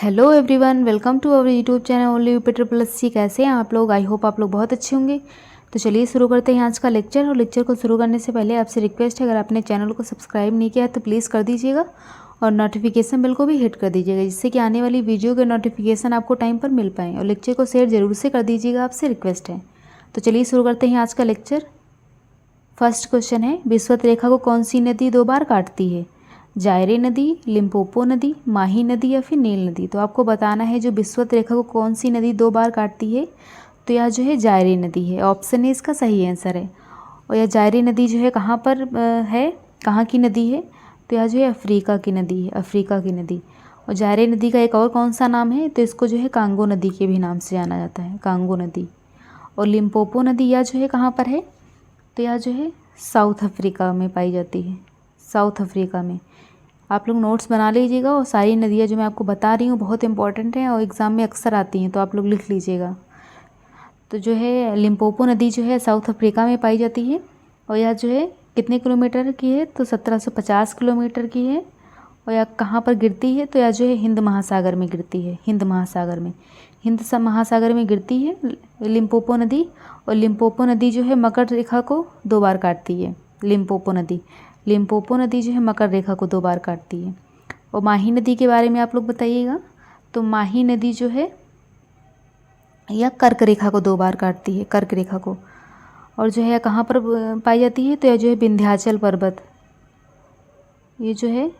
Hello everyone, welcome to our YouTube channel only Jupiter plus C. कैसे हैं आप लोग? आई होप आप लोग बहुत अच्छे होंगे। तो चलिए शुरू करते हैं आज का लेक्चर। और लेक्चर को शुरू करने से पहले आपसे रिक्वेस्ट है, अगर आपने चैनल को सब्सक्राइब नहीं किया है तो प्लीज़ कर दीजिएगा और नोटिफिकेशन बेल को भी हिट कर दीजिएगा, जिससे कि आने वाली वीडियो के नोटिफिकेशन आपको टाइम पर मिल पाएँ। और लेक्चर को शेयर जरूर से कर दीजिएगा, आपसे रिक्वेस्ट है। तो चलिए शुरू करते हैं आज का लेक्चर। फर्स्ट क्वेश्चन है, विषुवत रेखा को कौन सी नदी 2 बार काटती है? जायरे नदी, लिम्पोपो नदी, माही नदी या फिर नील नदी। तो आपको बताना है जो विषुवत रेखा को कौन सी नदी 2 बार काटती है। तो यह जो है जायरे नदी है। ऑप्शन ए इसका सही आंसर है। और यह जायरे नदी जो है कहाँ पर है, कहाँ की नदी है? तो यह जो है अफ्रीका की नदी है, अफ्रीका की नदी। और जायरे नदी का एक और कौन सा नाम है? तो इसको जो है कांगो नदी के भी नाम से जाना जाता है, कांगो नदी। और लिम्पोपो नदी यह जो है कहाँ पर है? तो यह जो है साउथ अफ्रीका में पाई जाती है, साउथ अफ्रीका में। आप लोग नोट्स बना लीजिएगा। और सारी नदियाँ जो मैं आपको बता रही हूँ बहुत इंपॉर्टेंट हैं और एग्ज़ाम में अक्सर आती हैं, तो आप लोग लिख लीजिएगा। तो जो है लिम्पोपो नदी जो है साउथ अफ्रीका में पाई जाती है। और यह जो है कितने किलोमीटर की है? तो 1750 किलोमीटर की है। और यह कहाँ पर गिरती है? तो यह जो है हिंद महासागर में गिरती है, हिंद महासागर में, महासागर में गिरती है लिम्पोपो नदी। और लिम्पोपो नदी जो है मकर रेखा को 2 बार काटती है। लिम्पोपो नदी जो है मकर रेखा को 2 बार काटती है। और माही नदी के बारे में आप लोग बताइएगा। तो माही नदी जो है यह कर्क रेखा को 2 बार काटती है, कर्क रेखा को। और जो है कहाँ पर पाई जाती है? तो यह जो है विंध्याचल पर्वत, ये जो है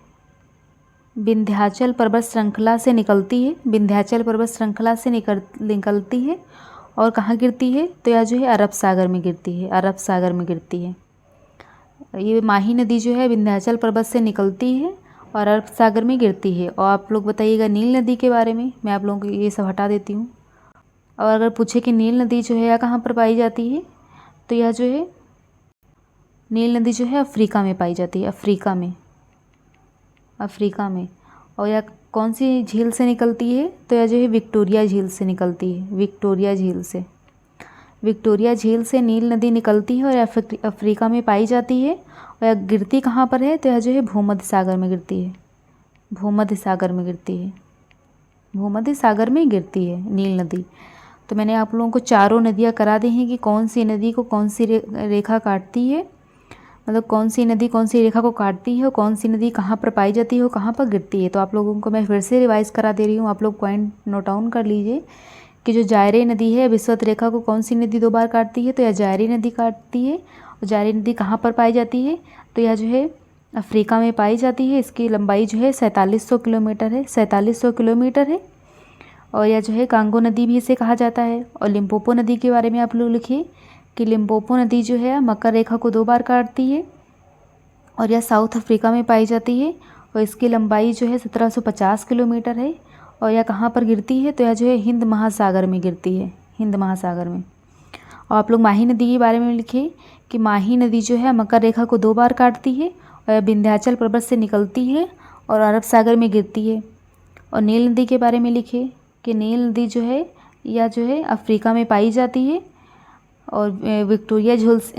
विंध्याचल पर्वत श्रृंखला से निकलती है, विंध्याचल पर्वत श्रृंखला से निकलती है। और कहाँ गिरती है? तो यह जो है अरब सागर में गिरती है, अरब सागर में गिरती है। ये माही नदी जो है विंध्याचल पर्वत से निकलती है और अरब सागर में गिरती है। और आप लोग बताइएगा नील नदी के बारे में। मैं आप लोगों को ये सब हटा देती हूँ। और अगर पूछे कि नील नदी जो है यह कहाँ पर पाई जाती है? तो यह जो है नील नदी जो है अफ्रीका में पाई जाती है, अफ्रीका में, अफ्रीका में। और यह कौन सी झील से निकलती है? तो यह जो है विक्टोरिया झील से निकलती है, विक्टोरिया झील से। विक्टोरिया झील से नील नदी निकलती है और अफ्रीका में पाई जाती है। और यह गिरती कहाँ पर है? तो यह जो है भूमध्य सागर में गिरती है, भूमध्य सागर में गिरती है, भूमध्य सागर में गिरती है नील नदी। तो मैंने आप लोगों को चारों नदियाँ करा दी हैं कि कौन सी नदी को कौन सी रेखा काटती है, मतलब कौन सी नदी कौन सी रेखा को काटती है और कौन सी नदी कहाँ पर पाई जाती है और कहाँ पर गिरती है। तो आप लोगों को मैं फिर से रिवाइज़ करा दे रही हूँ, आप लोग पॉइंट नोट डाउन कर लीजिए कि जो जायरे नदी है विषुवत रेखा को कौन सी नदी 2 बार काटती है? तो यह जायरे नदी काटती है। और जायरे नदी कहाँ पर पाई जाती है? तो यह जो है अफ्रीका में पाई जाती है। इसकी लंबाई जो है 4700 किलोमीटर है, 4700 किलोमीटर है। और यह जो है कांगो नदी भी इसे कहा जाता है। और लिम्पोपो नदी के बारे में आप लोग लिखिए कि लिम्पोपो नदी जो है मकर रेखा को 2 बार काटती है और यह साउथ अफ्रीका में पाई जाती है। और इसकी लंबाई जो है 1750 किलोमीटर है। और यह कहाँ पर गिरती है? तो यह जो है हिंद महासागर में गिरती है, हिंद महासागर में। और आप लोग माही नदी के बारे में लिखिए कि माही नदी जो है मकर रेखा को 2 बार काटती है और यह विंध्याचल पर्वत से निकलती है और अरब सागर में गिरती है। और नील नदी के बारे में लिखिए कि नील नदी जो है यह जो है अफ्रीका में पाई जाती है और विक्टोरिया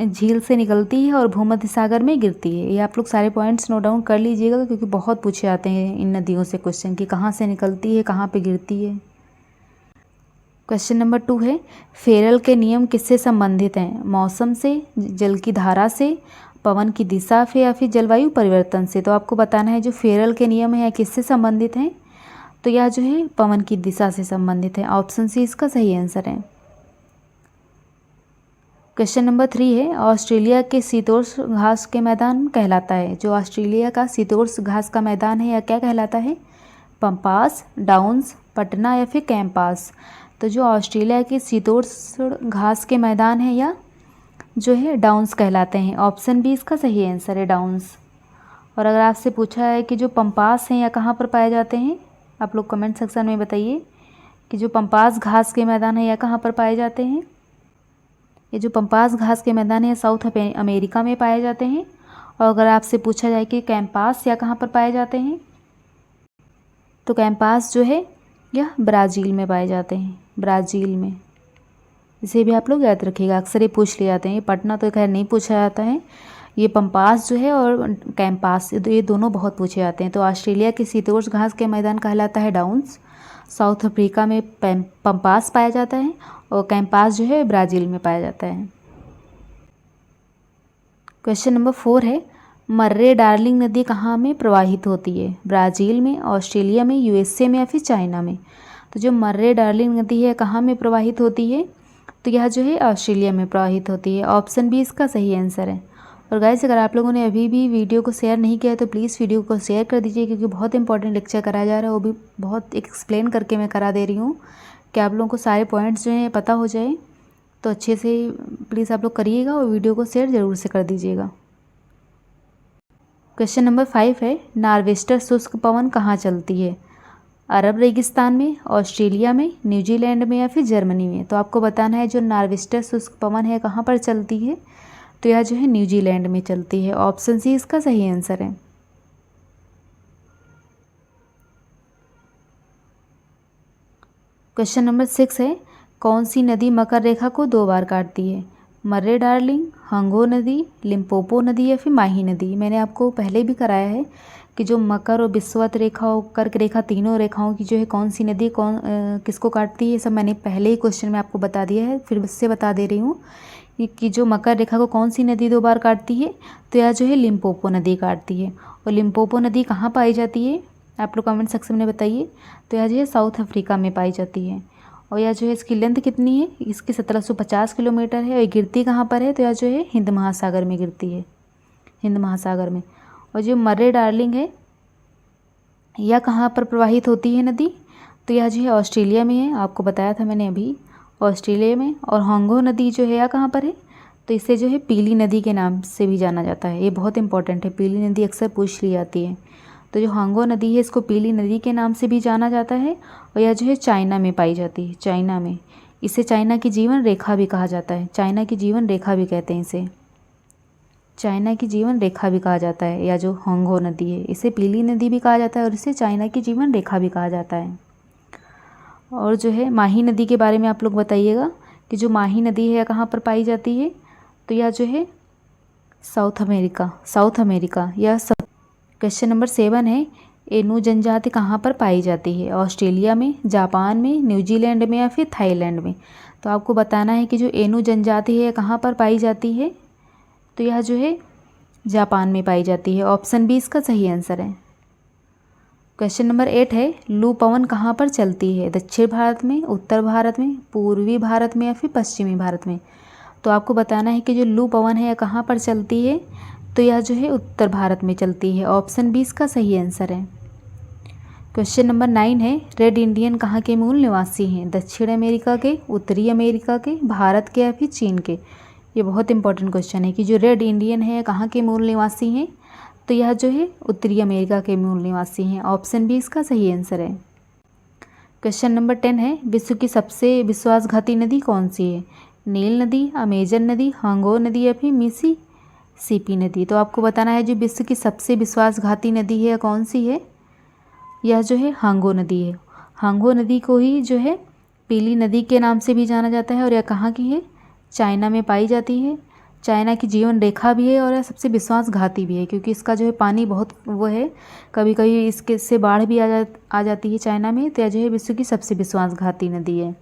झील से निकलती है और भूमध्य सागर में गिरती है। ये आप लोग सारे पॉइंट्स नोट डाउन कर लीजिएगा, क्योंकि बहुत पूछे आते हैं इन नदियों से क्वेश्चन कि कहाँ से निकलती है, कहाँ पे गिरती है। क्वेश्चन नंबर 2 है, फेरल के नियम किससे संबंधित हैं? मौसम से, जल की धारा से, पवन की दिशा से या फिर जलवायु परिवर्तन से। तो आपको बताना है जो फेरल के नियम है किससे संबंधित हैं। तो यह जो है पवन की दिशा से संबंधित है। ऑप्शन सी इसका सही आंसर है। क्वेश्चन नंबर 3 है, ऑस्ट्रेलिया के शीतोष्ण घास के मैदान कहलाता है। जो ऑस्ट्रेलिया का शीतोष्ण घास का मैदान है यह क्या कहलाता है? पम्पास, डाउन्स, पटना या फिर कैंपास। तो जो ऑस्ट्रेलिया के शीतोष्ण घास के मैदान है या जो है डाउन्स कहलाते हैं। ऑप्शन बी इसका सही आंसर है, डाउन्स। और अगर आपसे पूछा है कि जो पम्पास हैं या कहाँ पर पाए जाते हैं, आप लोग कमेंट सेक्शन में बताइए कि जो पम्पास घास के मैदान है या कहाँ पर पाए जाते हैं। ये जो पम्पास घास के मैदान है साउथ अमेरिका में पाए जाते हैं। और अगर आपसे पूछा जाए कि कैंपास या कहाँ पर पाए जाते हैं, तो कैंपास जो है यह ब्राज़ील में पाए जाते हैं, ब्राज़ील में। इसे भी आप लोग याद रखिएगा, अक्सर ये पूछ लिए जाते हैं। ये पटना तो खैर नहीं पूछा जाता है, ये पम्पास जो है और कैंपास ये दोनों बहुत पूछे जाते हैं। तो ऑस्ट्रेलिया के शीतोष्ण घास के मैदान कहलाता है डाउन्स। साउथ अफ्रीका में पंपास पाया जाता है और कैंपास जो है ब्राज़ील में पाया जाता है। क्वेश्चन नंबर 4 है, मर्रे डार्लिंग नदी कहाँ में प्रवाहित होती है? ब्राज़ील में, ऑस्ट्रेलिया में, यूएसए में या फिर चाइना में? तो जो मर्रे डार्लिंग नदी है कहाँ में प्रवाहित होती है? तो यह जो है ऑस्ट्रेलिया में प्रवाहित होती है। ऑप्शन बी इसका सही आंसर है। और गाइस, अगर आप लोगों ने अभी भी वीडियो को शेयर नहीं किया है तो प्लीज़ वीडियो को शेयर कर दीजिए, क्योंकि बहुत इंपॉर्टेंट लेक्चर कराया जा रहा है, वो भी बहुत एक्सप्लेन करके मैं करा दे रही हूँ कि आप लोगों को सारे पॉइंट्स जो हैं पता हो जाए। तो अच्छे से प्लीज़ आप लोग करिएगा और वीडियो को शेयर ज़रूर से कर दीजिएगा। क्वेश्चन नंबर 5 है, नॉर्वेस्टर शुष्क पवन कहाँ चलती है? अरब रेगिस्तान में, ऑस्ट्रेलिया में, न्यूजीलैंड में या फिर जर्मनी में? तो आपको बताना है जो नॉर्वेस्टर शुष्क पवन है कहाँ पर चलती है? तो यह जो है न्यूजीलैंड में चलती है। ऑप्शन सी इसका सही आंसर है। क्वेश्चन नंबर 6 है, कौन सी नदी मकर रेखा को 2 बार काटती है? मर्रे डार्लिंग, हंगो नदी, लिम्पोपो नदी या फिर माही नदी? मैंने आपको पहले भी कराया है कि जो मकर और विषुवत रेखा और कर्क रेखा, तीनों रेखाओं की जो है कौन सी नदी किसको काटती है, सब मैंने पहले ही क्वेश्चन में आपको बता दिया है, फिर उससे बता दे रही हूँ कि जो मकर रेखा को कौन सी नदी 2 बार काटती है? तो यह जो है लिम्पोपो नदी काटती है। और लिम्पोपो नदी कहाँ पाई जाती है? आप लोग कमेंट सेक्शन में बताइए। तो यह जो है साउथ अफ्रीका में पाई जाती है। और यह जो है इसकी लेंथ कितनी है? इसकी 1750 किलोमीटर है। और ये गिरती कहाँ पर है? तो यह जो है हिंद महासागर में गिरती है, हिंद महासागर में। और जो मर्रे डार्लिंग है यह कहाँ पर प्रवाहित होती है नदी? तो यह जो है ऑस्ट्रेलिया में है, आपको बताया था मैंने अभी, ऑस्ट्रेलिया में। और हांगो नदी जो है यह कहाँ पर है? तो इसे जो है पीली नदी के नाम से भी जाना जाता है। ये बहुत इंपॉर्टेंट है, पीली नदी अक्सर पूछ ली जाती है। तो जो हांगो नदी है इसको पीली नदी के नाम से भी जाना जाता है। और यह जो है चाइना में पाई जाती है, चाइना में। इसे चाइना की जीवन रेखा भी कहा जाता है, चाइना की जीवन रेखा भी कहते हैं इसे, चाइना की जीवन रेखा भी कहा जाता है। या जो हांगो नदी है इसे पीली नदी भी कहा जाता है और इसे चाइना की जीवन रेखा भी कहा जाता है। और जो है माही नदी के बारे में आप लोग बताइएगा कि जो माही नदी है कहाँ पर पाई जाती है? तो यह जो है साउथ अमेरिका या क्वेश्चन नंबर 7 है, एनु जनजाति कहाँ पर पाई जाती है? ऑस्ट्रेलिया में, जापान में, न्यूजीलैंड में या फिर थाईलैंड में? तो आपको बताना है कि जो एनु जनजाति है कहाँ पर पाई जाती है? तो यह जो है जापान में पाई जाती है। ऑप्शन बी इसका सही आंसर है। क्वेश्चन नंबर 8 है, लू पवन कहाँ पर चलती है? दक्षिण भारत में, उत्तर भारत में, पूर्वी भारत में या फिर पश्चिमी भारत में? तो आपको बताना है कि जो लू पवन है कहाँ पर चलती है? तो यह जो है उत्तर भारत में चलती है। ऑप्शन बी इसका सही आंसर है। क्वेश्चन नंबर 9 है, रेड इंडियन कहाँ के मूल निवासी हैं? दक्षिण अमेरिका के, उत्तरी अमेरिका के, भारत के या फिर चीन के? ये बहुत इंपॉर्टेंट क्वेश्चन है कि जो रेड इंडियन है कहाँ के मूल निवासी हैं? तो यह जो है उत्तरी अमेरिका के मूल निवासी हैं। ऑप्शन बी इसका सही आंसर है। क्वेश्चन नंबर 10 है, विश्व की सबसे विश्वासघाती नदी कौन सी है? नील नदी, अमेजन नदी, हांगो नदी या फिर मिसिसिपी नदी? तो आपको बताना है जो विश्व की सबसे विश्वासघाती नदी है कौन सी है? यह जो है हांगो नदी है। हांगो नदी को ही जो है पीली नदी के नाम से भी जाना जाता है। और यह कहाँ की है? चाइना में पाई जाती है। चाइना की जीवन रेखा भी है और यह सबसे विश्वासघाती भी है, क्योंकि इसका जो है पानी बहुत वो है, कभी कभी इसके से बाढ़ भी आ जाती है चाइना में। तो यह जो है विश्व की सबसे विश्वासघाती नदी है।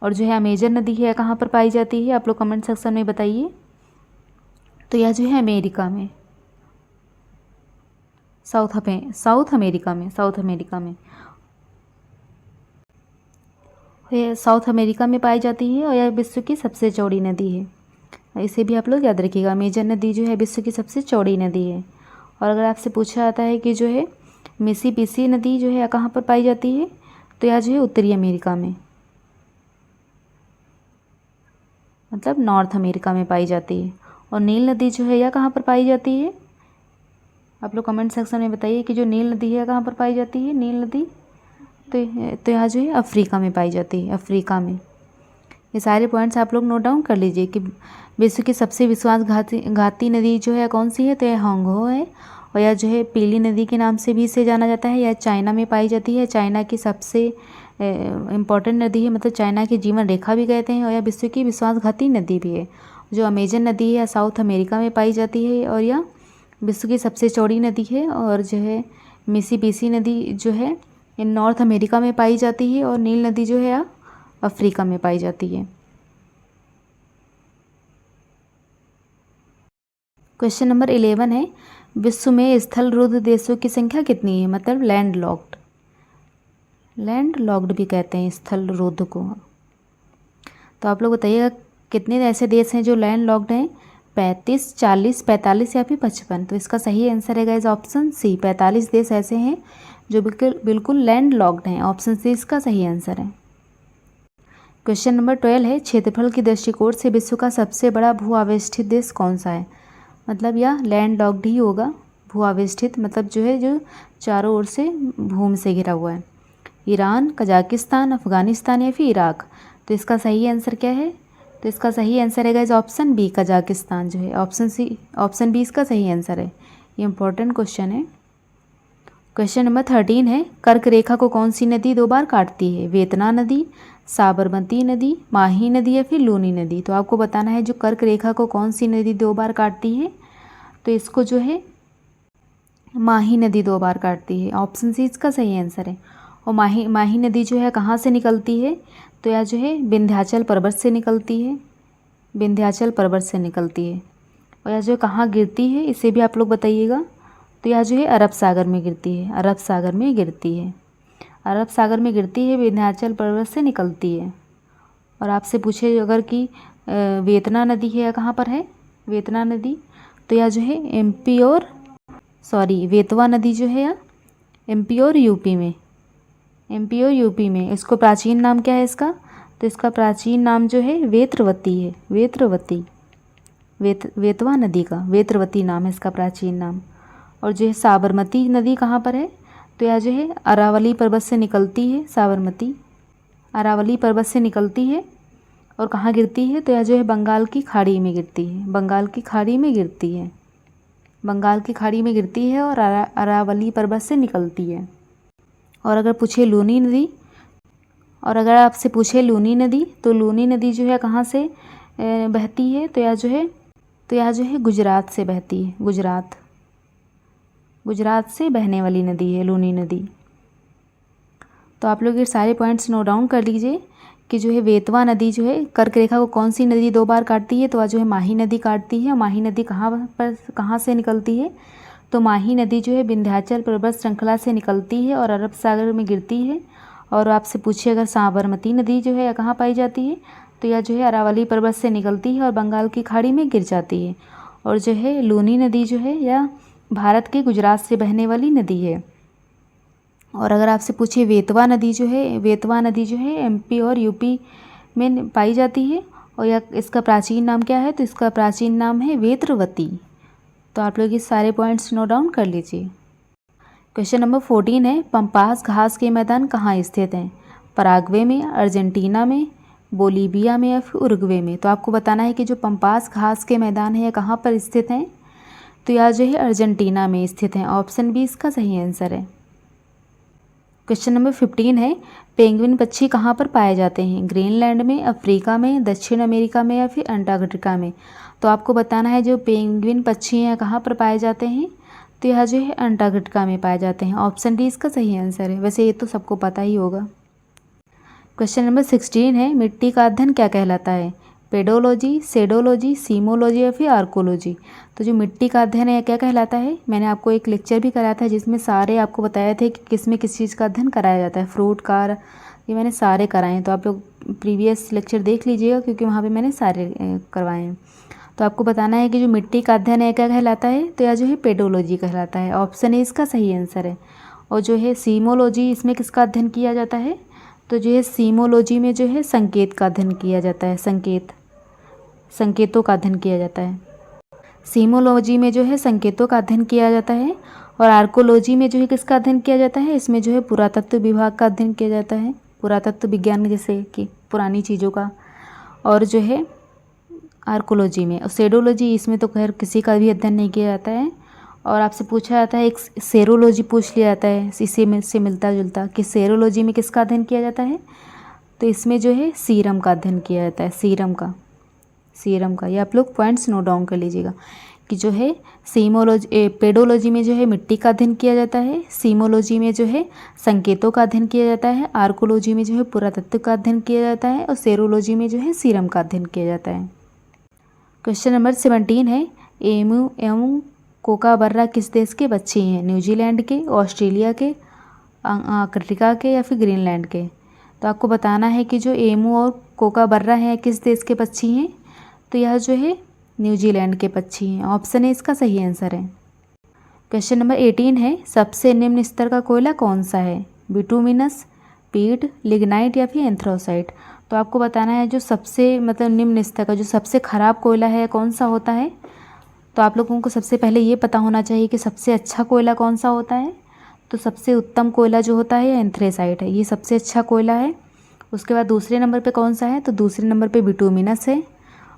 और जो है अमेजन नदी है कहाँ पर पाई जाती है? आप लोग कमेंट सेक्शन में बताइए। तो यह जो है अमेरिका में, साउथ अमेरिका में यह साउथ अमेरिका में पाई जाती है। और यह विश्व की सबसे चौड़ी नदी है, इसे भी आप लोग याद रखिएगा। अमेजन नदी जो है विश्व की सबसे चौड़ी नदी है। और अगर आपसे पूछा जाता है कि जो है मिसिसिपी नदी जो है कहाँ पर पाई जाती है? तो यह जो है उत्तरी अमेरिका में, मतलब नॉर्थ अमेरिका में पाई जाती है। और नील नदी जो है यह कहाँ पर पाई जाती है? आप लोग कमेंट सेक्शन में बताइए कि जो नील नदी है कहाँ पर पाई जाती है? नील नदी तो यहाँ जो है अफ्रीका में पाई जाती है, अफ्रीका में। ये सारे पॉइंट्स आप लोग नोट डाउन कर लीजिए कि विश्व की सबसे विश्वासघाती नदी जो है कौन सी है? तो यह हांगो है। और यह जो है पीली नदी के नाम से भी इसे जाना जाता है। यह चाइना में पाई जाती है, चाइना की सबसे इम्पॉर्टेंट नदी है, मतलब चाइना की जीवन रेखा भी कहते हैं। और यह विश्व की विश्वासघाती नदी भी है। जो अमेजन नदी है साउथ अमेरिका में पाई जाती है और यह विश्व की सबसे चौड़ी नदी है। और जो है मिसिसिपी नदी जो है ये नॉर्थ अमेरिका में पाई जाती है और नील नदी जो है अफ्रीका में पाई जाती है। क्वेश्चन नंबर 11 है, विश्व में स्थल रुद्ध देशों की संख्या कितनी है? मतलब लैंड लॉक्ड भी कहते हैं स्थल रुद्ध को। तो आप लोग बताइएगा कितने ऐसे देश हैं जो लैंड लॉक्ड हैं? 35, 40, 45 या फिर 55। तो इसका सही आंसर है गाइस ऑप्शन सी, 45 देश ऐसे हैं जो बिल्कुल लैंड लॉक्ड हैं। ऑप्शन सी इसका सही आंसर है। क्वेश्चन नंबर 12 है, क्षेत्रफल की दृष्टिकोण से विश्व का सबसे बड़ा भू आवेष्टित देश कौन सा है? मतलब यह लैंड लॉक्ड ही होगा। भू आवेष्टित मतलब जो चारों ओर से भूमि से घिरा हुआ है। ईरान, कजाकिस्तान, अफगानिस्तान या फिर इराक। तो इसका सही आंसर क्या है? तो इसका सही आंसर है गाइस ऑप्शन बी, कजाकिस्तान जो है। ऑप्शन बी इसका सही आंसर है। ये इंपॉर्टेंट क्वेश्चन है। क्वेश्चन नंबर 13 है, कर्क रेखा को कौन सी नदी 2 बार काटती है? वेतना नदी, साबरमती नदी, माही नदी या फिर लूनी नदी। तो आपको बताना है जो कर्क रेखा को कौन सी नदी 2 बार काटती है। तो इसको जो है माही नदी 2 बार काटती है। ऑप्शन सी इसका सही आंसर है। और माही नदी जो है कहाँ से निकलती है? तो यह जो है विंध्याचल पर्वत से निकलती है। विंध्याचल पर्वत से निकलती है। और यह जो कहाँ गिरती है इसे भी आप लोग बताइएगा। तो यह जो है अरब सागर में गिरती है। अरब सागर में गिरती है। अरब सागर में गिरती है, विंध्याचल पर्वत से निकलती है। और आपसे पूछे अगर कि वेतना नदी है या कहाँ पर है वेतना नदी, तो यह जो है वेतवा नदी जो है यह एमपी और यूपी में। इसको प्राचीन नाम क्या है इसका? तो इसका प्राचीन नाम जो है वेत्रवती है। वेतवा नदी का वेत्रवती नाम है इसका प्राचीन नाम। और जो है साबरमती नदी कहाँ पर है? तो यह जो है अरावली पर्वत से निकलती है। साबरमती अरावली पर्वत से निकलती है और कहाँ गिरती है? तो यह जो है बंगाल की खाड़ी में गिरती है। बंगाल की खाड़ी में गिरती है और अरावली पर्वत से निकलती है। और अगर आपसे पूछे लूनी नदी, तो लूनी नदी जो है कहाँ से बहती है? तो यह जो है गुजरात से बहती है। गुजरात से बहने वाली नदी है लूनी नदी। तो आप लोग ये सारे पॉइंट्स नोट डाउन कर लीजिए कि जो है वेतवा नदी जो है कर्क रेखा को कौन सी नदी 2 बार काटती है? तो वह जो है माही नदी काटती है। माही नदी कहाँ से निकलती है? तो माही नदी जो है विंध्याचल पर्वत श्रृंखला से निकलती है और अरब सागर में गिरती है। और आपसे पूछिए अगर साबरमती नदी जो है कहाँ पाई जाती है? तो यह जो है अरावली पर्वत से निकलती है और बंगाल की खाड़ी में गिर जाती है। और जो है लूनी नदी जो है यह भारत के गुजरात से बहने वाली नदी है। और अगर आपसे पूछिए वेतवा नदी जो है एमपी और यूपी में पाई जाती है। और यह इसका प्राचीन नाम क्या है? तो इसका प्राचीन नाम है वेत्रवती। तो आप लोग ये सारे पॉइंट्स नोट डाउन कर लीजिए। क्वेश्चन नंबर 14 है, पंपास घास के मैदान कहाँ स्थित हैं? पराग्वे में, अर्जेंटीना में, बोलीविया में या फिर उरुग्वे में। तो आपको बताना है कि जो पंपास घास के मैदान है कहाँ पर स्थित हैं? तो यह जो है अर्जेंटीना में स्थित हैं। ऑप्शन बी इसका सही आंसर है। क्वेश्चन नंबर 15 है, पेंगुइन पक्षी कहाँ पर पाए जाते हैं? ग्रीनलैंड में, अफ्रीका में, दक्षिण अमेरिका में या फिर अंटार्कटिका में। तो आपको बताना है जो पेंगुइन पक्षी हैं कहाँ पर पाए जाते हैं? तो यह जो है अंटार्कटिका में पाए जाते हैं। ऑप्शन डी इसका सही आंसर है। वैसे ये तो सबको पता ही होगा। क्वेश्चन नंबर 16 है, मिट्टी का अध्ययन क्या कहलाता है? पेडोलॉजी, सेडोलॉजी, सीमोलॉजी या फिर आर्कोलॉजी। तो जो मिट्टी का अध्ययन है क्या कहलाता है? मैंने आपको एक लेक्चर भी कराया था जिसमें सारे आपको बताए थे कि किस में किस चीज़ का अध्ययन कराया जाता है। फ्रूट का, ये मैंने सारे कराए हैं। तो आप लोग प्रीवियस लेक्चर देख लीजिएगा क्योंकि वहाँ पे मैंने सारे करवाए हैं। तो आपको बताना है कि जो मिट्टी का अध्ययन है क्या कहलाता है? तो यह जो है पेडोलॉजी कहलाता है। ऑप्शन ए इसका सही आंसर है। और जो है सीमोलॉजी, इसमें किसका अध्ययन किया जाता है? तो जो है सीमोलॉजी में जो है संकेत का अध्ययन किया जाता है। संकेतों का अध्ययन किया जाता है। सीमोलॉजी में जो है संकेतों का अध्ययन किया जाता है। और आर्कोलॉजी में जो है किसका अध्ययन किया जाता है? इसमें जो है पुरातत्व विभाग का अध्ययन किया जाता है। पुरातत्व विज्ञान जैसे कि पुरानी चीज़ों का। और जो है आर्कोलॉजी में, और सेडोलॉजी इसमें तो खैर किसी का भी अध्ययन नहीं किया जाता है। और आपसे पूछा जाता है, एक सेरोलॉजी पूछ लिया जाता है इसी से मिलता जुलता, कि सेरोलॉजी में किसका अध्ययन किया जाता है? तो इसमें जो है सीरम का अध्ययन किया जाता है। सीरम का। ये आप लोग पॉइंट्स नोट डाउन कर लीजिएगा। कि जो है पेडोलॉजी में जो है मिट्टी का अध्ययन किया जाता है, सीमोलॉजी में जो है संकेतों का अध्ययन किया जाता है, आर्कोलॉजी में जो है पुरातत्व का अध्ययन किया जाता है और सेरोलॉजी में जो है सीरम का अध्ययन किया जाता है। क्वेश्चन नंबर 17 है, एमू एवं कोकाबर्रा किस देश के पक्षी हैं? न्यूजीलैंड के, ऑस्ट्रेलिया के, अंटार्कटिका के या फिर ग्रीनलैंड के? तो आपको बताना है कि जो एमू और कोकाबर्रा हैं किस देश के पक्षी हैं? तो यह जो है न्यूजीलैंड के पक्षी हैं। ऑप्शन ए इसका सही आंसर है। क्वेश्चन नंबर 18 है, सबसे निम्न स्तर का कोयला कौन सा है? बिटुमिनस, पीट, लिग्नाइट या फिर एंथ्रासाइट? तो आपको बताना है जो सबसे निम्न स्तर का जो सबसे खराब कोयला है कौन सा होता है। तो आप लोगों को सबसे पहले ये पता होना चाहिए कि सबसे अच्छा कोयला कौन सा होता है। तो सबसे उत्तम कोयला जो होता है एंथ्रेसाइट है, ये सबसे अच्छा कोयला है। उसके बाद दूसरे नंबर पे कौन सा है? तो दूसरे नंबर पे बिटुमिनस है।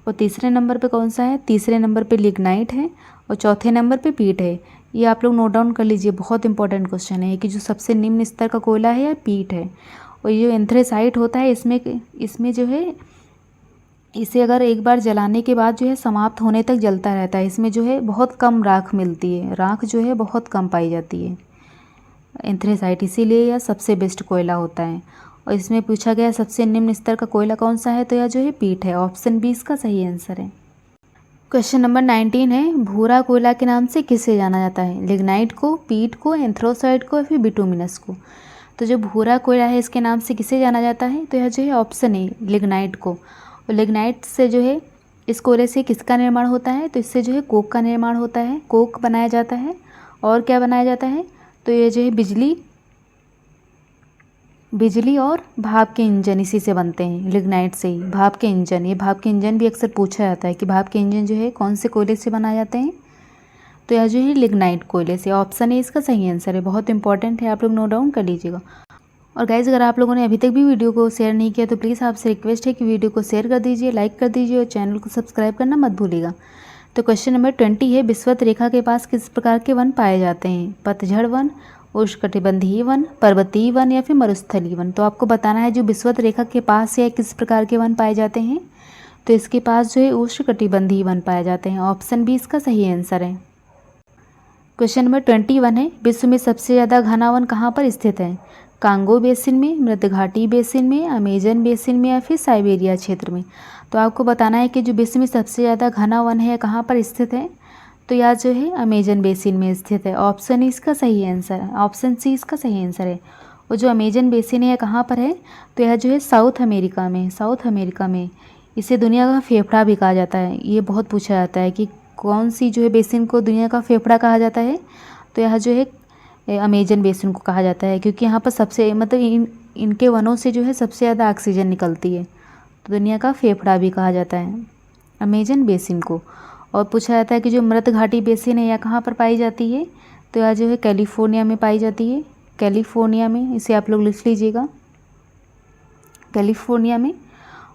और तीसरे नंबर पे कौन सा है? तीसरे नंबर पे लिग्नाइट है। और चौथे नंबर पे पीट है। ये आप लोग नोट डाउन कर लीजिए, बहुत इंपॉर्टेंट क्वेश्चन है कि जो सबसे निम्न स्तर का कोयला है या पीट है। और ये जो एंथ्रेसाइट होता है इसमें जो है इसे अगर एक बार जलाने के बाद जो है समाप्त होने तक जलता रहता है। इसमें जो है बहुत कम राख मिलती है, राख जो है बहुत कम पाई जाती है एंथ्रेसाइट, इसीलिए यह सबसे बेस्ट कोयला होता है। और इसमें पूछा गया सबसे निम्न स्तर का कोयला कौन सा है? तो यह जो है पीट है। ऑप्शन बी इसका सही आंसर है। क्वेश्चन नंबर 19 है, भूरा कोयला के नाम से किसे जाना जाता है? लिग्नाइट को, पीट को, एंथ्रासाइट को या फिर बिटुमिनस को? तो जो भूरा कोयला है इसके नाम से किसे जाना जाता है? तो यह जो है ऑप्शन ए लिग्नाइट को। और लिग्नाइट से जो है इस कोयले से किसका निर्माण होता है? तो इससे जो है कोक का निर्माण होता है, कोक बनाया जाता है। और क्या बनाया जाता है? तो ये जो है बिजली और भाप के इंजन इसी से बनते हैं, लिग्नाइट से ही। भाप के इंजन, ये भाप के इंजन भी अक्सर पूछा जाता है कि भाप के इंजन जो है कौन से कोयले से बनाए जाते हैं? तो यह जो है लिग्नाइट कोयले से। ऑप्शन ए इसका सही आंसर है। बहुत इंपॉर्टेंट है, आप लोग नोट डाउन कर लीजिएगा। और गाइज़ अगर आप लोगों ने अभी तक भी वीडियो को शेयर नहीं किया तो प्लीज़ आपसे रिक्वेस्ट है कि वीडियो को शेयर कर दीजिए, लाइक कर दीजिए और चैनल को सब्सक्राइब करना मत भूलिएगा। तो क्वेश्चन नंबर 20 है, विषुवत रेखा के पास किस प्रकार के वन पाए जाते हैं? पतझड़ वन, उष्णकटिबंधीय वन, पर्वतीय वन या फिर मरुस्थलीय वन? तो आपको बताना है जो विषुवत रेखा के पास या किस प्रकार के वन पाए जाते हैं। तो इसके पास जो है उष्णकटिबंधीय वन पाए जाते हैं। ऑप्शन बी इसका सही आंसर है। क्वेश्चन नंबर 21 है, विश्व में सबसे ज़्यादा घना वन कहाँ पर स्थित है? कांगो बेसिन में, मृदघाटी बेसिन में, अमेजन बेसिन में या फिर साइबेरिया क्षेत्र में? तो आपको बताना है कि जो विश्व में सबसे ज़्यादा घना वन है कहाँ पर स्थित है। तो यह जो है अमेजन बेसिन में स्थित है। ऑप्शन इसका सही आंसर है, ऑप्शन सी इसका सही आंसर है। और जो अमेजन बेसिन है कहाँ पर है? तो यह जो है साउथ अमेरिका में, साउथ अमेरिका में। इसे दुनिया का फेफड़ा भी कहा जाता है। ये बहुत पूछा जाता है कि कौन सी जो है बेसिन को दुनिया का फेफड़ा कहा जाता है। तो यह जो है अमेजन बेसिन को कहा जाता है, क्योंकि यहाँ पर सबसे इनके वनों से जो है सबसे ज़्यादा ऑक्सीजन निकलती है। तो दुनिया का फेफड़ा भी कहा जाता है अमेजन बेसिन को। और पूछा जाता है कि जो मृदघाटी बेसिन है यह कहाँ पर पाई जाती है? तो यह जो है कैलिफोर्निया में पाई जाती है, कैलिफोर्निया में। इसे आप लोग लिख लीजिएगा, कैलिफोर्निया में।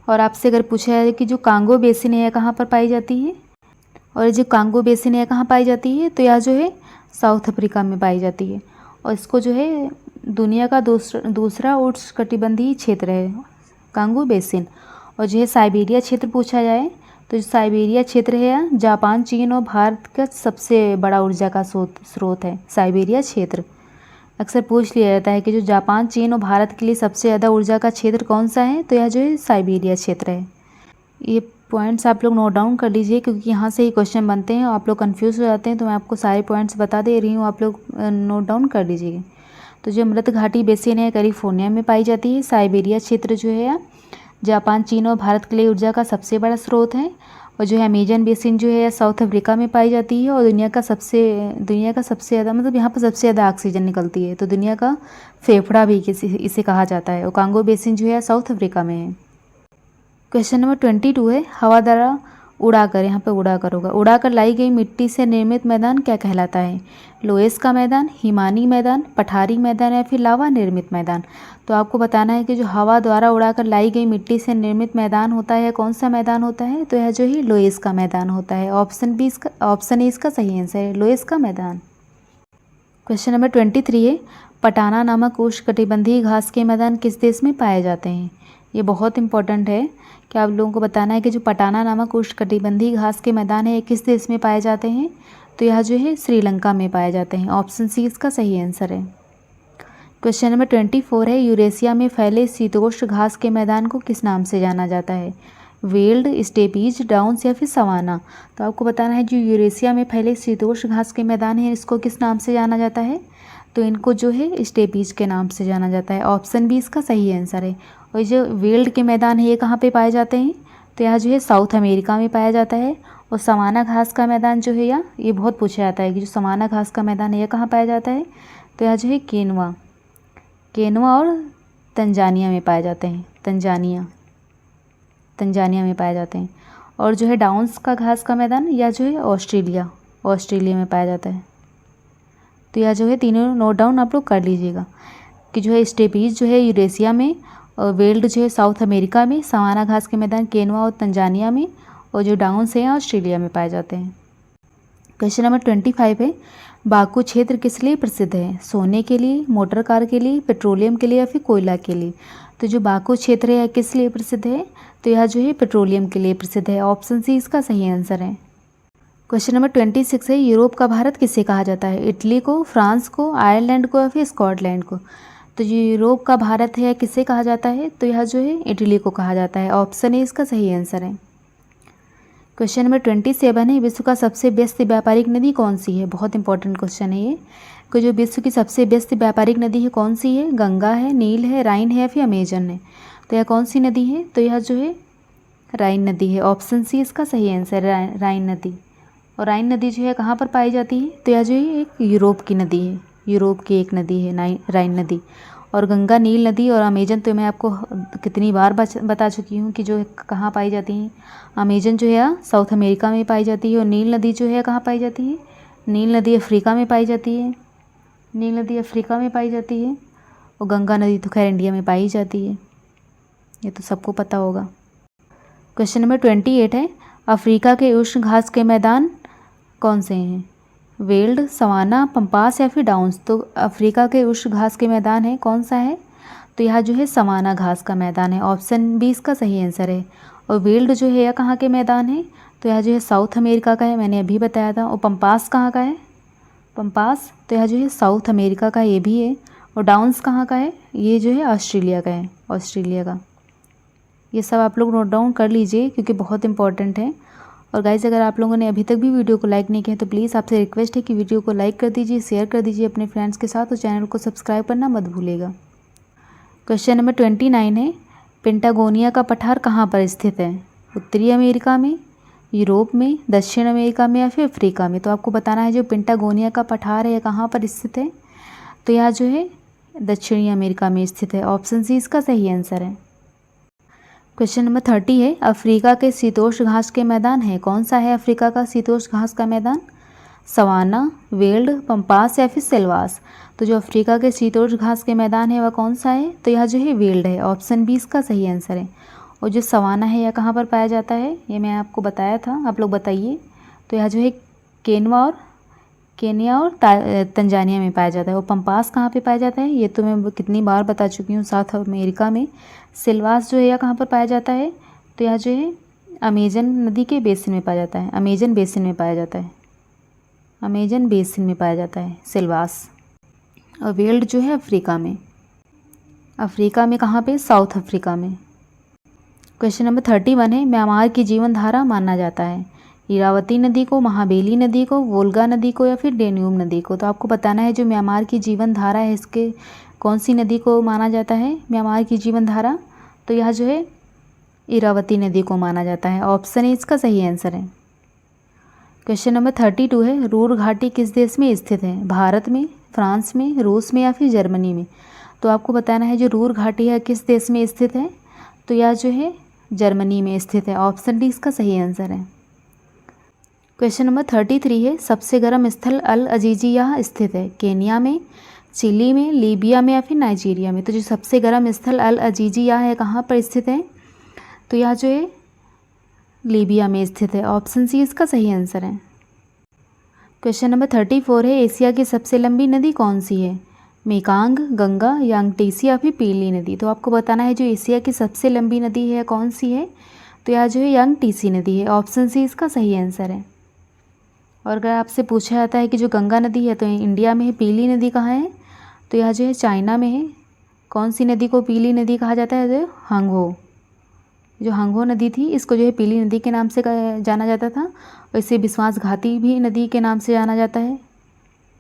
और आपसे अगर पूछा है कि जो कांगो बेसिन है यह कहाँ पर पाई जाती है, और जो कांगो बेसिन है कहाँ पाई जाती है? तो यह जो है साउथ अफ्रीका में पाई जाती है। और इसको जो है दुनिया का दूसरा उष्णकटिबंधीय क्षेत्र है कांगो बेसिन। और जो है साइबेरिया क्षेत्र पूछा जाए तो जो साइबेरिया क्षेत्र है जापान, चीन और भारत का सबसे बड़ा ऊर्जा का स्रोत है साइबेरिया क्षेत्र। अक्सर पूछ लिया जाता है कि जो जापान, चीन और भारत के लिए सबसे ज़्यादा ऊर्जा का क्षेत्र कौन सा है? तो यह जो है साइबेरिया क्षेत्र है। ये पॉइंट्स आप लोग नोट डाउन कर लीजिए, क्योंकि यहाँ से ही क्वेश्चन बनते हैं और आप लोग कंफ्यूज हो जाते हैं। तो मैं आपको सारे पॉइंट्स बता दे रही हूँ, आप लोग नोट डाउन कर लीजिए। तो जो मृदघाटी बेसिन है कैलिफोर्निया में पाई जाती है। साइबेरिया क्षेत्र जो है जापान, चीन और भारत के लिए ऊर्जा का सबसे बड़ा स्रोत है। और जो है अमेजन बेसिन जो है साउथ अफ्रीका में पाई जाती है। और दुनिया का सबसे ज़्यादा यहाँ पर सबसे ज़्यादा ऑक्सीजन निकलती है। तो दुनिया का फेफड़ा भी इसे कहा जाता है। और कांगो बेसिन जो है साउथ अफ्रीका में है। क्वेश्चन नंबर 22 है, हवा द्वारा उड़ाकर, यहाँ पे उड़ाकर होगा, उड़ाकर लाई गई मिट्टी से निर्मित मैदान क्या कहलाता है? लोएस का मैदान, हिमानी मैदान, पठारी मैदान या फिर लावा निर्मित मैदान? तो आपको बताना है कि जो हवा द्वारा उड़ाकर लाई गई मिट्टी से निर्मित मैदान होता है कौन सा मैदान होता है? तो यह जो है लोएस का मैदान होता है। ऑप्शन ए इसका सही आंसर है, लोएस का मैदान। क्वेश्चन नंबर 23 है, पटाना नामक उष्णकटिबंधीय घास के मैदान किस देश में पाए जाते हैं? ये बहुत इंपॉर्टेंट है कि आप लोगों को बताना है कि जो पटाना नामक उष्णकटिबंधीय घास के मैदान है ये किस देश में पाए जाते हैं, तो यह जो है श्रीलंका में पाए जाते हैं। ऑप्शन सी इसका सही आंसर है। क्वेश्चन नंबर 24 है, यूरेशिया में फैले शीतोष्ण घास के मैदान को किस नाम से जाना जाता है? वेल्ड, स्टेपीज, डाउन्स या फिर सवाना। तो आपको बताना है जो यूरेशिया में फैले शीतोष्ण घास के मैदान हैं इसको किस नाम से जाना जाता है? तो इनको जो है स्टेपीज के नाम से जाना जाता है। ऑप्शन बी इसका सही आंसर है। और जो वेल्ड के मैदान है ये कहाँ पे पाए जाते हैं? तो यह जो है साउथ अमेरिका में पाया जाता है। और सवाना घास का मैदान जो है ये बहुत पूछा जाता है कि जो सवाना घास का मैदान है यह कहाँ पाया जाता है? तो यह जो है केनवा और तंजानिया में पाए जाते हैं। तंजानिया में पाए जाते हैं। और जो है डाउन्स का घास का मैदान या जो है ऑस्ट्रेलिया में पाया जाता है। तो यह जो है तीनों नोट डाउन आप लोग कर लीजिएगा कि जो है स्टेपीज जो है यूरेशिया में, और वेल्ड जो है साउथ अमेरिका में, सवाना घास के मैदान केनवा और तंजानिया में, और जो डाउन्स हैं ऑस्ट्रेलिया में पाए जाते हैं। क्वेश्चन नंबर 25 है, बाकू क्षेत्र किस लिए प्रसिद्ध है? सोने के लिए, मोटर कार के लिए, पेट्रोलियम के लिए या फिर कोयला के लिए? तो जो बाकू क्षेत्र है किस लिए प्रसिद्ध है? तो यह जो है पेट्रोलियम के लिए प्रसिद्ध है। ऑप्शन सी इसका सही आंसर है। क्वेश्चन नंबर 26 है, यूरोप का भारत किसे कहा जाता है? इटली को, फ्रांस को, आयरलैंड को या फिर स्कॉटलैंड को? तो जो यूरोप का भारत है किसे कहा जाता है? तो यह जो है इटली को कहा जाता है। ऑप्शन ए इसका सही आंसर है। क्वेश्चन नंबर 27 है, विश्व का सबसे व्यस्त व्यापारिक नदी कौन सी है? बहुत इंपॉर्टेंट क्वेश्चन है ये कि जो विश्व की सबसे व्यस्त व्यापारिक नदी है कौन सी है? गंगा है, नील है, राइन है या फिर अमेजन है? तो यह कौन सी नदी है? तो यह जो है राइन नदी है। ऑप्शन सी इसका सही आंसर है, राइन नदी। और राइन नदी जो है कहाँ पर पाई जाती है? तो यह जो है एक यूरोप की नदी है, यूरोप की एक नदी है राइन नदी। और गंगा, नील नदी और अमेजन तो मैं आपको कितनी बार बता चुकी हूँ कि जो कहाँ पाई जाती हैं। अमेजन जो है साउथ अमेरिका में पाई जाती है, और नील नदी जो है कहाँ पाई जाती है? नील नदी अफ्रीका में पाई जाती है। नील नदी अफ्रीका में पाई जाती है। और गंगा नदी तो खैर इंडिया में पाई जाती है, ये तो सबको पता होगा। क्वेश्चन नंबर 28 है, अफ्रीका के उष्ण घास के मैदान कौन से हैं? वेल्ड, सवाना, पंपास या फिर डाउन्स? तो अफ्रीका के उष्ण घास के मैदान है कौन सा है? तो यह जो है सवाना घास का मैदान है। ऑप्शन बी इसका सही आंसर है। और वेल्ड जो है यह कहाँ के मैदान है? तो यह जो है साउथ अमेरिका का है, मैंने अभी बताया था। और पंपास कहाँ का है? पंपास तो यह जो है साउथ अमेरिका का ये भी है। और डाउन्स कहाँ का है? ये जो है ऑस्ट्रेलिया का है, ऑस्ट्रेलिया का। ये सब आप लोग नोट डाउन कर लीजिए क्योंकि बहुत इंपॉर्टेंट है। और गाइस अगर आप लोगों ने अभी तक भी वीडियो को लाइक नहीं किया तो प्लीज़ आपसे रिक्वेस्ट है कि वीडियो को लाइक कर दीजिए, शेयर कर दीजिए अपने फ्रेंड्स के साथ, और चैनल को सब्सक्राइब करना मत भूलिएगा। क्वेश्चन नंबर 29 है, पेंटागोनिया का पठार कहाँ पर स्थित है? उत्तरी अमेरिका में, यूरोप में, दक्षिण अमेरिका में या फिर अफ्रीका में? तो आपको बताना है जो पेंटागोनिया का पठार है यह कहाँ पर स्थित है? तो यह जो है दक्षिणी अमेरिका में स्थित है। ऑप्शन सी इसका सही आंसर है। क्वेश्चन नंबर 30 है, अफ्रीका के शीतोष्ण घास के मैदान है कौन सा है? अफ्रीका का शीतोष्ण घास का मैदान सवाना, वेल्ड, पंपास या फिर सेल्वास? तो जो अफ्रीका के शीतोष्ण घास के मैदान है वह कौन सा है? तो यह जो है वेल्ड है। ऑप्शन बी इसका सही आंसर है। और जो सवाना है यह कहाँ पर पाया जाता है? ये मैं आपको बताया था, आप लोग बताइए। तो यह जो है केन्या और तंजानिया में पाया जाता है। और पंपास कहाँ पे पाया जाता है? ये तो मैं कितनी बार बता चुकी हूँ, साउथ अमेरिका में। सिल्वास जो है यह कहाँ पर पाया जाता है? तो यह जो है अमेजन नदी के बेसिन में पाया जाता है, अमेजन बेसिन में पाया जाता है, अमेजन बेसिन में पाया जाता है सिल्वास। और वेल्ड जो है अफ्रीका में, अफ्रीका में कहाँ पे? साउथ अफ्रीका में। क्वेश्चन नंबर 31 है, म्यांमार की जीवन धारा माना जाता है इरावती नदी को, महाबेली नदी को, वोल्गा नदी को या फिर डेन्यूब नदी को? तो आपको बताना है जो म्यांमार की जीवन धारा है इसके कौन सी नदी को माना जाता है म्यांमार की जीवन धारा? तो यह जो है इरावती नदी को माना जाता है। ऑप्शन ए इसका सही आंसर है। क्वेश्चन नंबर 32 है, रूर घाटी किस देश में स्थित है? भारत में, फ्रांस में, रूस में या फिर जर्मनी में? तो आपको बताना है जो रूर घाटी है किस देश में स्थित है? तो यह जो है जर्मनी में स्थित है। ऑप्शन डी इसका सही आंसर है। क्वेश्चन नंबर 33 है, सबसे गर्म स्थल अल अजीजी यहाँ स्थित है? केन्या में, चिली में, लीबिया में या फिर नाइजीरिया में? तो जो सबसे गर्म स्थल अल अजीजी यहाँ है कहाँ पर स्थित है? तो यह जो है लीबिया में स्थित है। ऑप्शन सी इसका सही आंसर है। क्वेश्चन नंबर 34 है, एशिया की सबसे लंबी नदी कौन सी है? मेकांग, गंगा, यांगटीसी या फिर पीली नदी। तो आपको बताना है जो एशिया की सबसे लंबी नदी है कौन सी है, तो यह जो है यांगटीसी नदी है। ऑप्शन सी इसका सही आंसर है। और अगर आपसे पूछा जाता है कि जो गंगा नदी है तो इंडिया में है, पीली नदी कहाँ है, तो यह जो है चाइना में है। कौन सी नदी को पीली नदी कहा जाता है, जो हांगहो, जो हांगहो नदी थी इसको जो है पीली नदी के नाम से जाना जाता था। और इसे विश्वासघाती भी नदी के नाम से जाना जाता है,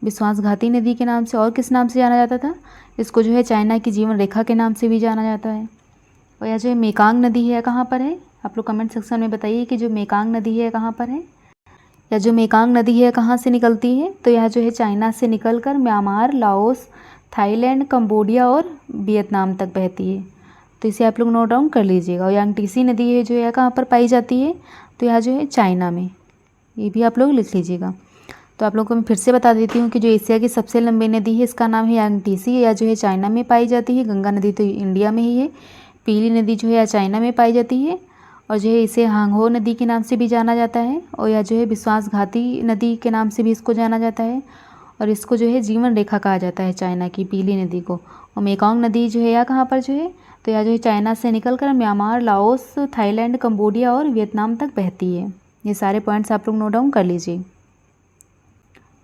विश्वासघाती नदी के नाम से। और किस नाम से जाना जाता था, इसको जो है चाइना की जीवन रेखा के नाम से भी जाना जाता है। और यह जो है मेकांग नदी है कहाँ पर है, आप लोग कमेंट सेक्शन में बताइए कि जो मेकांग नदी है कहाँ पर है। या जो मेकांग नदी है कहाँ से निकलती है, तो यह जो है चाइना से निकलकर म्यांमार, लाओस, थाईलैंड, कंबोडिया और वियतनाम तक बहती है। तो इसे आप लोग नोट डाउन कर लीजिएगा। और यांगटीसी नदी है जो है कहाँ पर पाई जाती है, तो यह जो है चाइना में, ये भी आप लोग लिख लीजिएगा। तो आप लोगों को मैं फिर से बता देती हूँ कि जो एशिया की सबसे लंबी नदी है इसका नाम है यांगटीसी, या जो है चाइना में पाई जाती है। गंगा नदी तो इंडिया में ही है, पीली नदी जो है या चाइना में पाई जाती है। और जो है इसे हांगहो नदी के नाम से भी जाना जाता है। और यह जो है विश्वासघाती नदी के नाम से भी इसको जाना जाता है। और इसको जो है जीवन रेखा कहा जाता है चाइना की पीली नदी को। और मेकांग नदी जो है यह कहाँ पर जो है, तो यह जो है चाइना से निकलकर म्यांमार, लाओस, थाईलैंड, कंबोडिया और वियतनाम तक बहती है। ये सारे पॉइंट्स आप लोग नोट डाउन कर लीजिए।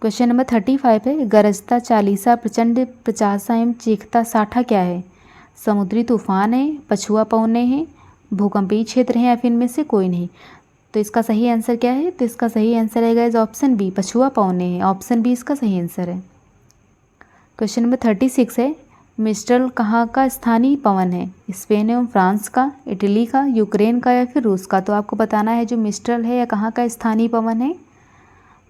क्वेश्चन नंबर 35 है, गरजता चालीसा, प्रचंड पचासा एवं चीखता साठा क्या है। समुद्री तूफान है, पछुआ पवने हैं, भूकंपीय क्षेत्र है या फिर इनमें से कोई नहीं। तो इसका सही आंसर क्या है, तो इसका सही आंसर है गाइस ऑप्शन बी, पछुआ पवने हैं। ऑप्शन बी इसका सही आंसर है। क्वेश्चन नंबर 36 है, मिस्ट्रल कहाँ का स्थानीय पवन है। स्पेन एवं फ्रांस का, इटली का, यूक्रेन का या फिर रूस का। तो आपको बताना है जो मिस्ट्रल है या कहाँ का स्थानीय पवन है,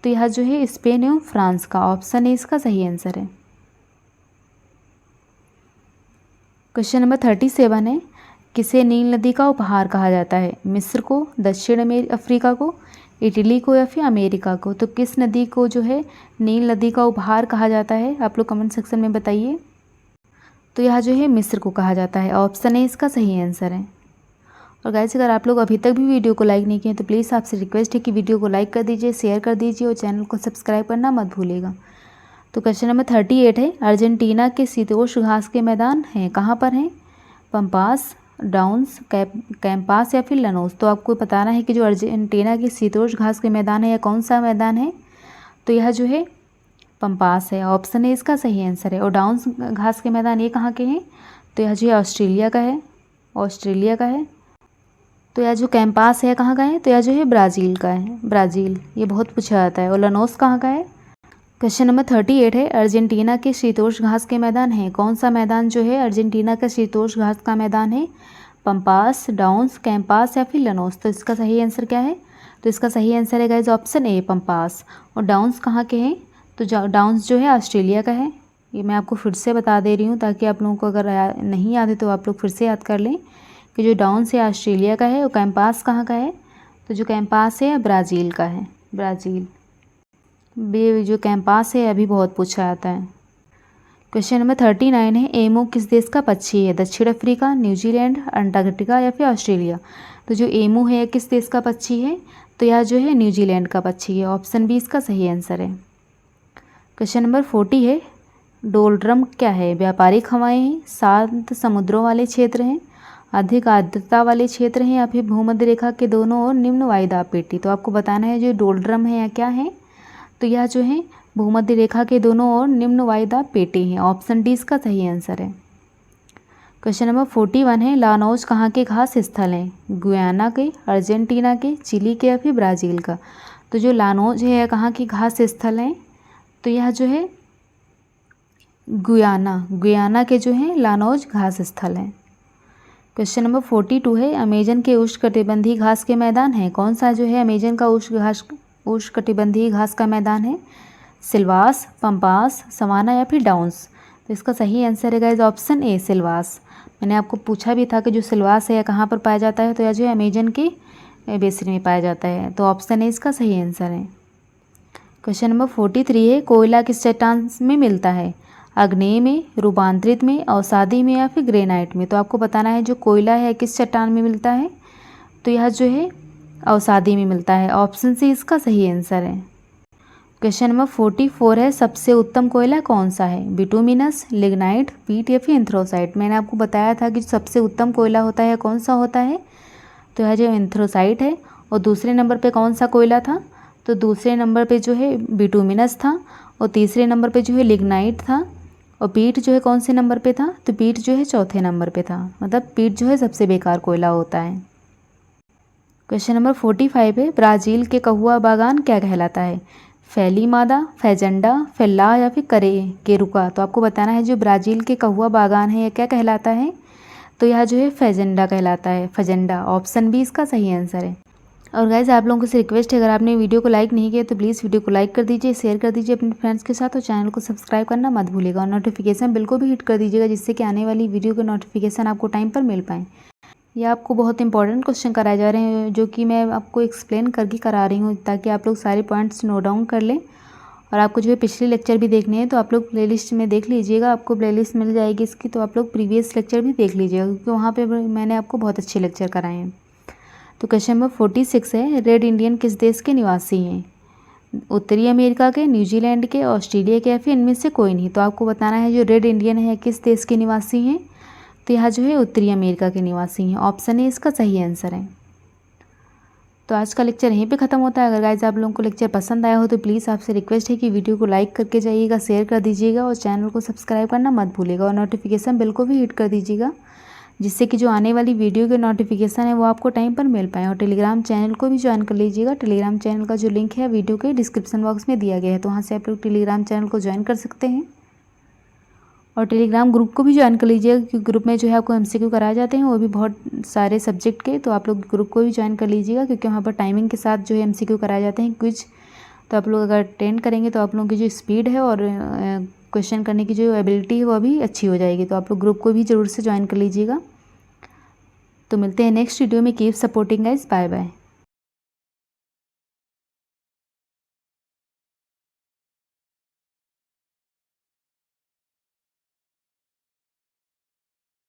तो यह जो है स्पेन एवं फ्रांस का। ऑप्शन ए इसका सही आंसर है। क्वेश्चन नंबर 37 है, किसे नील नदी का उपहार कहा जाता है। मिस्र को, दक्षिण अफ्रीका को, इटली को या फिर अमेरिका को। तो किस नदी को जो है नील नदी का उपहार कहा जाता है, आप लोग कमेंट सेक्शन में बताइए। तो यह जो है मिस्र को कहा जाता है। ऑप्शन ए इसका सही आंसर है। और गाइस अगर आप लोग अभी तक भी वीडियो को लाइक नहीं किए तो प्लीज़ आपसे रिक्वेस्ट है कि वीडियो को लाइक कर दीजिए, शेयर कर दीजिए और चैनल को सब्सक्राइब करना मत भूलिएगा। तो क्वेश्चन नंबर 38 है, अर्जेंटीना के शीतोष्ण घास के मैदान हैं कहाँ पर हैं। पंपास, डाउन्स, कैंपास या फिर लनोस। तो आपको बताना है कि जो अर्जेंटीना के शीतोष्ण घास के मैदान है यह कौन सा मैदान है, तो यह जो है पंपास है। ऑप्शन ए इसका सही आंसर है। और डाउन्स घास के मैदान ये कहाँ के हैं, तो यह जो है ऑस्ट्रेलिया का है, ऑस्ट्रेलिया का है। तो यह जो कैंपास है कहाँ का है, तो यह जो है ब्राज़ील का है, ब्राज़ील, ये बहुत पूछा जाता है। और लनोस कहाँ का है। क्वेश्चन नंबर 38 है, अर्जेंटीना के शीतोष्ण घास के मैदान हैं कौन सा मैदान जो है अर्जेंटीना का शीतोष्ण घास का मैदान है। पंपास, डाउन्स, कैंपास या फिर लनोस। तो इसका सही आंसर क्या है, तो इसका सही आंसर है गाइस ऑप्शन ए, पंपास। और डाउन्स कहाँ के हैं, तो डाउन्स जो है ऑस्ट्रेलिया का है। ये मैं आपको फिर से बता दे रही हूँ ताकि आप लोगों को अगर नहीं याद है तो आप लोग फिर से याद कर लें कि जो डाउन्स है ऑस्ट्रेलिया का है और कैंपास कहाँ का है, तो जो कैंपास है ब्राज़ील का है, ब्राज़ील। ये जो कैंपास है अभी बहुत पूछा जाता है। क्वेश्चन नंबर 39 है, एमू किस देश का पक्षी है। दक्षिण अफ्रीका, न्यूजीलैंड, अंटार्कटिका या फिर ऑस्ट्रेलिया। तो जो एमू है किस देश का पक्षी है, तो यह जो है न्यूजीलैंड का पक्षी है। ऑप्शन बी इसका सही आंसर है। क्वेश्चन नंबर 40 है, डोलड्रम क्या है। व्यापारिक हवाएं हैं, शांत समुद्रों वाले क्षेत्र हैं, अधिक आर्द्रता वाले क्षेत्र हैं या फिर भूमध्य रेखा के दोनों ओर निम्न वायुदाब पेटी। तो आपको बताना है जो डोलड्रम है या क्या है, तो यह जो है भूमध्य रेखा के दोनों ओर निम्न वायुदाब पेटी हैं। ऑप्शन डी इसका सही आंसर है। क्वेश्चन नंबर 41 है, लानोज कहाँ के घास स्थल हैं। गुयाना के, अर्जेंटीना के, चिली के या फिर ब्राज़ील का। तो जो लानोज है कहाँ की घास स्थल हैं, तो यह जो है गुयाना के जो है लानोज घास स्थल हैं। क्वेश्चन नंबर 42 है, अमेजन के उष्णकटिबंधीय घास के मैदान हैं कौन सा जो है अमेजन का उष्णकटिबंधीय घास का मैदान है। सिल्वास, पंपास, सवाना या फिर डाउन्स। तो इसका सही आंसर है गाइस ऑप्शन ए, सिल्वास। मैंने आपको पूछा भी था कि जो सिल्वास है कहाँ पर पाया जाता है, तो यह जो है अमेजन के बेसिन में पाया जाता है। तो ऑप्शन ए इसका सही आंसर है। क्वेश्चन नंबर 43 है, कोयला किस चट्टान में मिलता है। आग्नेय में, रूपांतरित में, अवसादी में या फिर ग्रेनाइट में। तो आपको बताना है जो कोयला है किस चट्टान में मिलता है, तो यह जो है अवसादी में मिलता है। ऑप्शन सी इसका सही आंसर है। क्वेश्चन नंबर 44 है, सबसे उत्तम कोयला कौन सा है? बिटुमिनस, लिग्नाइट, पीट या फिर एंथ्रोसाइट। मैंने आपको बताया था कि सबसे उत्तम कोयला होता है कौन सा होता है, तो यह जो एंथ्रोसाइट है। और दूसरे नंबर पे कौन सा कोयला था, तो दूसरे नंबर पे जो है बिटुमिनस था, और तीसरे नंबर पे जो है लिग्नाइट था, और पीट जो है कौन से नंबर पे था, तो पीट जो है चौथे नंबर पे था। मतलब पीट जो है सबसे बेकार कोयला होता है। क्वेश्चन नंबर 45 है, ब्राज़ील के कहुआ बागान क्या कहलाता है? फैली मादा, फैजेंडा, फेल्ला या फिर करे केरुका। तो आपको बताना है जो ब्राज़ील के कहुआ बागान है यह क्या कहलाता है, तो यह जो है फैजेंडा कहलाता है। फैजेंडा, ऑप्शन बी इसका सही आंसर है। और गाइस आप लोगों से रिक्वेस्ट है, अगर आपने वीडियो को लाइक नहीं किया तो प्लीज़ वीडियो को लाइक कर दीजिए, शेयर कर दीजिए अपने फ्रेंड्स के साथ, और चैनल को सब्सक्राइब करना मत भूलिएगा, और नोटिफिकेशन बिल को भी हिट कर दीजिएगा, जिससे कि आने वाली वीडियो के नोटिफिकेशन आपको टाइम पर मिल पाएँ। ये आपको बहुत इंपॉर्टेंट क्वेश्चन कराए जा रहे हैं, जो कि मैं आपको एक्सप्लेन करके करा रही हूँ, ताकि आप लोग सारे पॉइंट्स नोट डाउन कर लें। और आपको जो है पिछले लेक्चर भी देखने हैं तो आप लोग प्लेलिस्ट में देख लीजिएगा, आपको प्लेलिस्ट मिल जाएगी इसकी, तो आप लोग प्रीवियस लेक्चर भी देख लीजिएगा, क्योंकि वहाँ पे मैंने आपको बहुत अच्छे लेक्चर कराए हैं। तो क्वेश्चन नंबर 46 है, रेड इंडियन किस देश के निवासी हैं? उत्तरी अमेरिका के, न्यूजीलैंड के, ऑस्ट्रेलिया के, या फिर इनमें से कोई नहीं। तो आपको बताना है जो रेड इंडियन है किस देश के निवासी हैं, तो यहाँ जो है उत्तरी अमेरिका के निवासी हैं। ऑप्शन ए इसका सही आंसर है। तो आज का लेक्चर यहीं पे ख़त्म होता है। अगर गाइस आप लोगों को लेक्चर पसंद आया हो तो प्लीज़ आपसे रिक्वेस्ट है कि वीडियो को लाइक करके जाइएगा, शेयर कर दीजिएगा, और चैनल को सब्सक्राइब करना मत भूलिएगा, और नोटिफिकेशन बिल को भी हिट कर दीजिएगा, जिससे कि जो आने वाली वीडियो के नोटिफिकेशन है वो आपको टाइम पर मिल पाए। और टेलीग्राम चैनल को भी ज्वाइन कर लीजिएगा। टेलीग्राम चैनल का जो लिंक है वीडियो के डिस्क्रिप्शन बॉक्स में दिया गया है, तो वहाँ से आप लोग टेलीग्राम चैनल को ज्वाइन कर सकते हैं। और टेलीग्राम ग्रुप को भी ज्वाइन कर लीजिएगा, क्योंकि ग्रुप में जो है आपको MCQ कराए जाते हैं, वो भी बहुत सारे सब्जेक्ट के, तो आप लोग ग्रुप को भी ज्वाइन कर लीजिएगा, क्योंकि वहाँ पर टाइमिंग के साथ जो है MCQ कराए जाते हैं क्विज। तो आप लोग अगर अटेंड करेंगे तो आप लोगों की जो स्पीड है और क्वेश्चन करने की जो एबिलिटी है वो भी अच्छी हो जाएगी। तो आप लोग ग्रुप को भी ज़रूर से ज्वाइन कर लीजिएगा। तो मिलते हैं नेक्स्ट वीडियो में। Keep supporting guys, bye bye.